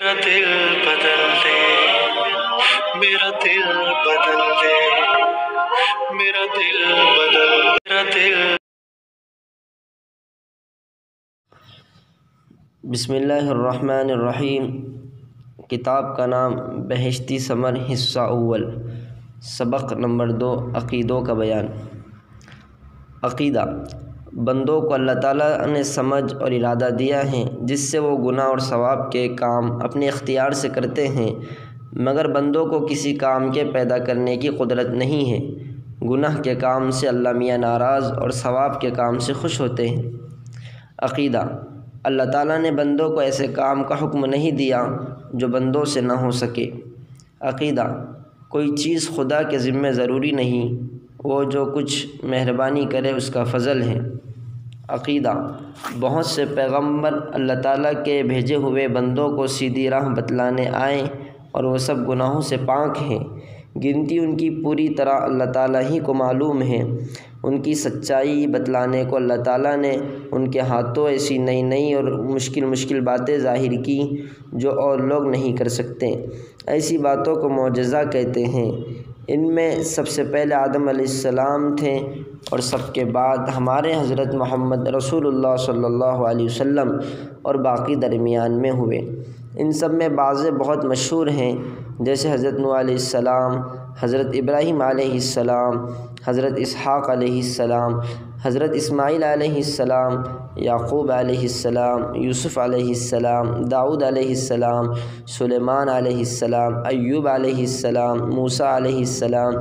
मेरा दिल बदल दे, मेरा दिल बदल दे, मेरा दिल बदल, मेरा दिल। बिस्मिल्लाहिर्रहमानिर्रहीम। किताब का नाम बहिश्ती समर हिस्सा अव्वल, सबक नंबर 2, अक़ीदों का बयान। अक़ीदा बंदों को अल्लाह ताला ने समझ और इरादा दिया है जिससे वो गुनाह और सवाब के काम अपने इख्तियार से करते हैं, मगर बंदों को किसी काम के पैदा करने की कुदरत नहीं है। गुनाह के काम से अल्लाह मियाँ नाराज़ और सवाब के काम से खुश होते हैं। अक़ीदा अल्लाह ताला ने बंदों को ऐसे काम का हुक्म नहीं दिया जो बंदों से ना हो सके। अक़ीदा कोई चीज़ खुदा के ज़िम्मे ज़रूरी नहीं, वो जो कुछ मेहरबानी करे उसका फ़ज़ल है। अक़ीदा बहुत से पैगम्बर अल्लाह ताला के भेजे हुए बंदों को सीधी राह बतलाने आए और वो सब गुनाहों से पाक हैं। गिनती उनकी पूरी तरह अल्लाह ताला ही को मालूम है। उनकी सच्चाई बतलाने को अल्लाह ताला ने उनके हाथों ऐसी नई नई और मुश्किल बातें ज़ाहिर की जो और लोग नहीं कर सकते। ऐसी बातों को मौजज़ा कहते हैं। इनमें सबसे पहले आदम अलैहिस्सलाम थे और सबके बाद हमारे हज़रत मोहम्मद रसूलुल्लाह सल्लल्लाहु अलैहि वसल्लम और बाकी दरमियान में हुए। इन सब में बाज़े बहुत मशहूर हैं, जैसे हज़रत नूह अलैहिस्सलाम, हज़रत इब्राहीम अलैहिस्सलाम, हज़रत इसहाक़ अलैहिस्सलाम, हज़रत इस्माईल अलैहिस्सलाम, याक़ूब अलैहिस्सलाम, यूसुफ़ अलैहिस्सलाम, दाऊद अलैहिस्सलाम, सुलेमान अलैहिस्सलाम, अय्यूब अलैहिस्सलाम, मूसा अलैहिस्सलाम,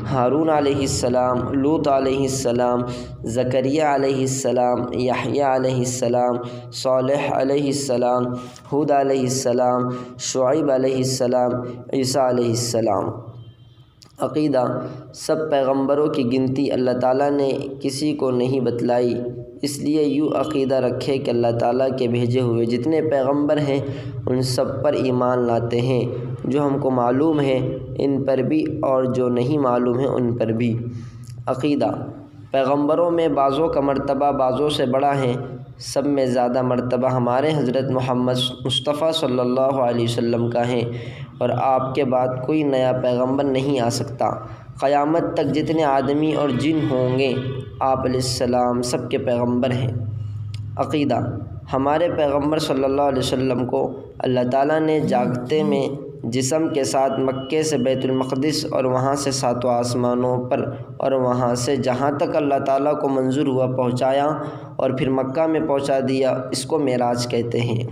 हारून अलैहिस्सलाम, लूत अलैहिस्सलाम, ज़करिया अलैहिस्सलाम, यहया अलैहिस्सलाम, सालेह अलैहिस्सलाम, हूद अलैहिस्सलाम, शुआइब अलैहिस्सलाम, ईसा अलैहिस्सलाम। अक़ीदा सब पैगम्बरों की गिनती अल्लाह ताला ने किसी को नहीं बतलाई, इसलिए यूँ अक़ीदा रखे कि अल्लाह ताला के भेजे हुए जितने पैगम्बर हैं उन सब पर ईमान लाते हैं, जो हमको मालूम है इन पर भी और जो नहीं मालूम है उन पर भी। अक़ीदा पैगम्बरों में बाज़ों का मर्तबा बाज़ों से बड़ा है। सब में ज़्यादा मर्तबा हमारे हज़रत मोहम्मद मुस्तफ़ा सल्लल्लाहु अलैहि वसल्लम का है और आपके बाद कोई नया पैगम्बर नहीं आ सकता। क़यामत तक जितने आदमी और जिन होंगे आप अलैहिस्सलाम सब के पैगम्बर हैं। अक़ीदा हमारे पैगम्बर सल्लल्लाहु अलैहि वसल्लम को अल्लाह ताला ने जागते में जिस्म के साथ मक्के से बैतुल मक़दिस और वहाँ से सातों आसमानों पर और वहाँ से जहाँ तक अल्लाह ताला को मंजूर हुआ पहुँचाया और फिर मक्का में पहुँचा दिया। इसको मेराज कहते हैं।